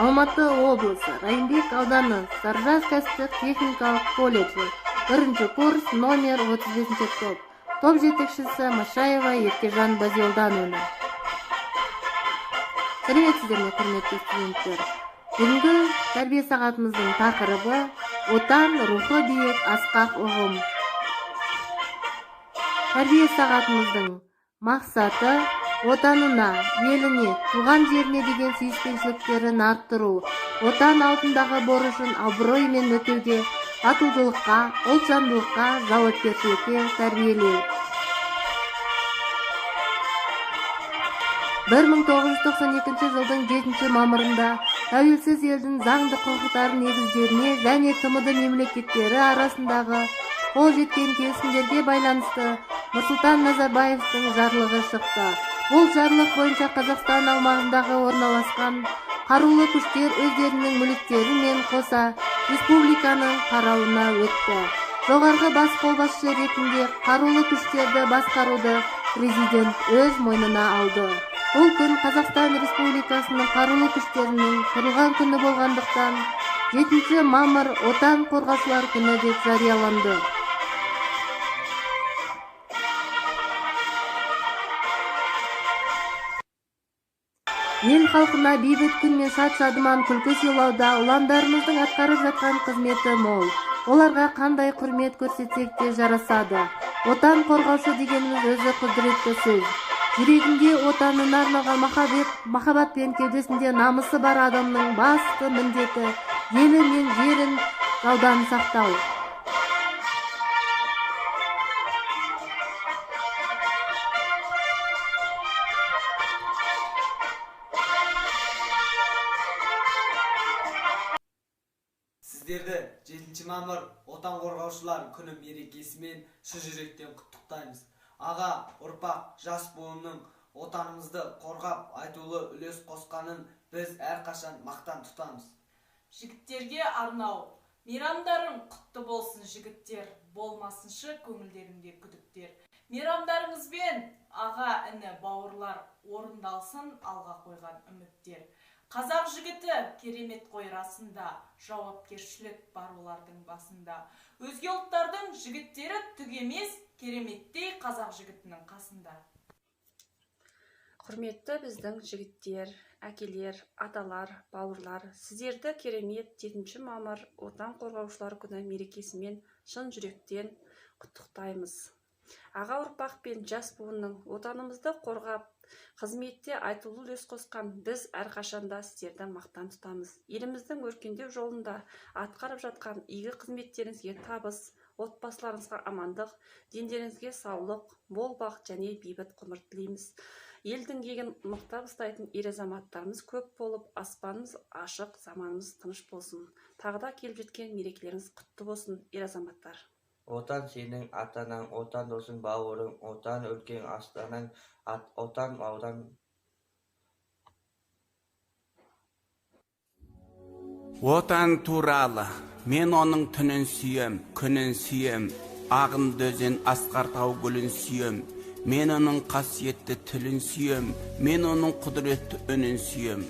Алматы облысы, Райымбек ауданы, Саржас кәсіптік техникалық колледжі, 1-ші курс, номер 35-ші топ. Топ жетекшісі Машаева Еркежан Базилдановна. Сәлеметсіздер ме, құрметті студенттер? Бүгінгі тәрбие сағатымыздың тақырыбы отан рухы биік асқақ ұғым. Тәрбие сағатымыздың мақсаты отанына, еліне, туған жеріне деген сүйіспеншіліктерін арттыру, отан алдындағы борышын абыроймен өтеуге, батылдылыққа, ұлтжандылыққа, жауапкершілікке тәрбиелеу. 1992 жылдың 7 мамырында тәуелсіз елдің заңды құқықтары негіздеріне және ТМД мемлекеттері арасындағы қол жеткен келісімдерге байланысты Нұрсұлтан Назарбаевтың жарлығы шықты. Бұл жарлық бойынша Қазақстан аумағындағы орналасқан қарулы күштер өздерінің мүліктерімен қоса республиканың қарауына өтті. Жоғарғы бас қолбасшы ретінде қарулы күштерді басқаруды президент өз мойнына алды. Бұл күн Қазақстан Республикасының қарулы күштерінің құрылған күні болғандықтан 7 мамыр отан қорғаушылар күні деп жарияланды. Ел халқына бейбіт күн мен шат-шадыман күлкі сыйлауда ұландарымыздың атқарып жатқан қызметі мол. Оларға қандай құрмет көрсетсек те жарасады. Отан қорғаушы дегеніміз өзі құдіретті сөз. Жүрегінде отанына арналған махаббат пен кеудесінде намысы бар адамның басты міндеті елі мен жерін жаудан сақтау. Сіздерді 7 мамыр отан қорғаушылар күні мерекесімен шын жүректен құттықтаймыз. Аға, ұрпақ, жас буынның отанымызды қорғап айтулы үлес қосқанын біз әрқашан мақтан тұтамыз. Жігіттерге арнау. Мейрамдарың құтты болсын, жігіттер, болмасыншы көңілдеріңде күдіктер. Мейрамдарыңызбен аға, іні, бауырлар, орындалсын алға қойған үміттер. Қазақ жігіті керемет қой расында, жауапкершілік бар олардың басында. Өзге ұлттардың жігіттері түк емес, кереметтей қазақ жігітінің қасында. Құрметті біздің жігіттер, әкелер, аталар, бауырлар, сіздерді керемет 7 мамыр отан қорғаушылар күні мерекесімен шын жүректен құттықтаймыз. Аға ұрпақ пен жас буынның отанымызды қорғап, қызметте айтулы үлес қосқан біз әрқашанда сіздерді мақтан тұтамыз. Еліміздің өркендеу жолында атқарып жатқан игі қызметтеріңізге табыс, отбасыларыңызға амандық, дендеріңізге саулық, мол бақыт және бейбіт ғұмыр тілейміз. Елдің егін мықтап ұстайтын ер азаматтарымыз көп болып, аспанымыз ашық, заманымыз тыныш болсын. Тағы да келіп жеткен мерекелеріңіз құтты болсын, ер азаматтар. Отан сенің атанаң, отан досың бауырың, отан өлкең астанаң, отан аудан. Отан туралы, мен оның түнін сүйем, күнін сүйем, ағынды өзен асқар тау гүлін сүйем. Мен оның қасиетті тілін сүйем, мен оның құдіретті үнін сүйем.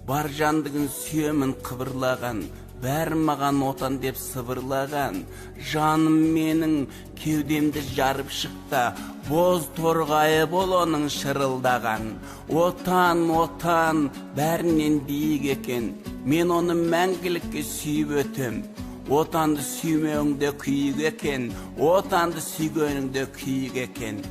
Бар жандығын сүйемін қыбырлаған, бәрі маған отан деп сыбырлаған. Жаным менің кеудемді жарып шықты, боз торғайы бол оның шырылдаған. Отан, отан, бәрінен биік екен, мен оны мәңгілікке сүйіп өтем. Отанды сүймеуіңде күйік екен, отанды сүйгеніңде күйік екен.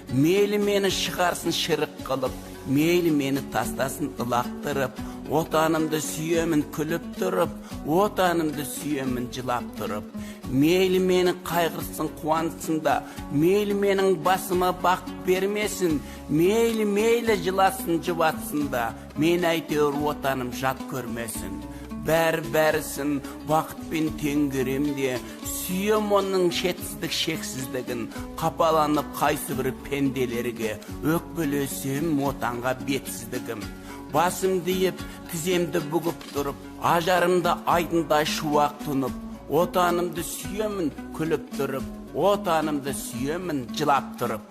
Мейлі мені шығарсын шырық қылып, мейлі мені тастасын ылақтырып, отанымды сүйемін күліп тұрып, отанымды сүйемін жылап тұрып. Мейлі мені қайғырсын қуансын да, мейлі менің басыма бақ бермесін, мейлі жыласын жұбатсын да, мен әйтеуір отаным жат көрмесін. Бәрісін вақытпен теңгеремде, сүйем оның шетсіздік шексіздігін, қапаланып қайсы бір пенделерге, өкпелесем отанға бетсіздігім. Басым дейіп, тіземді бүгіп тұрып, ажарымда айдындай шуақ тұнып, отанымды сүйемін күліп тұрып, отанымды сүйемін жылап тұрып.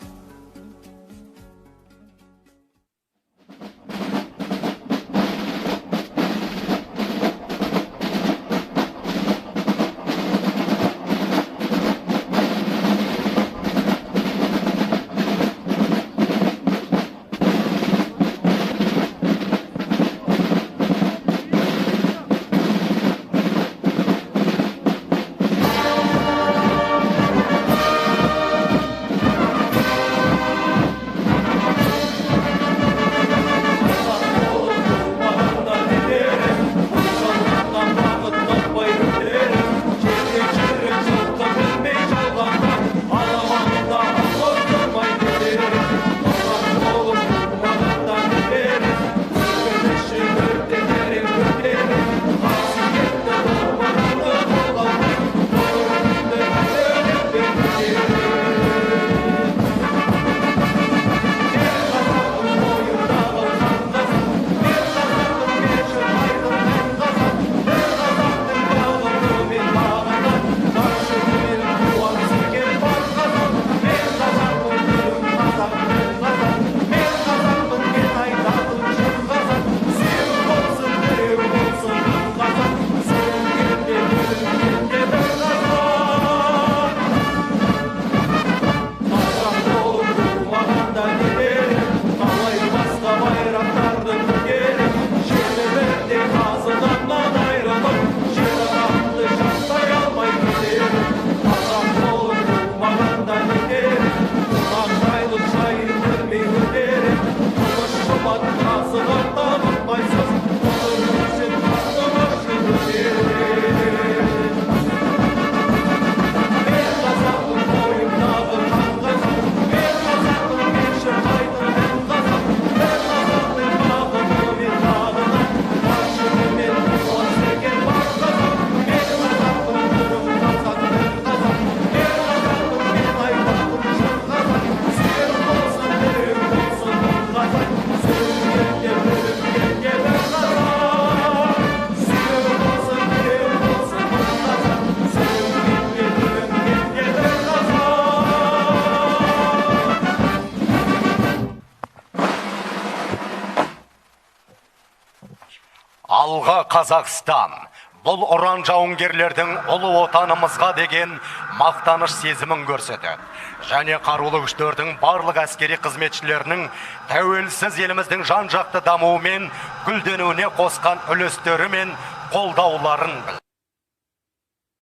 Қазақстан. Бұл ұран жауынгерлердің ұлы отанымызға деген мақтаныш сезімін көрсетеді. Және қарулы күштердің барлық әскери қызметшілерінің тәуелсіз еліміздің жан-жақты дамуы мен гүлденуіне қосқан үлестері мен қолдауларын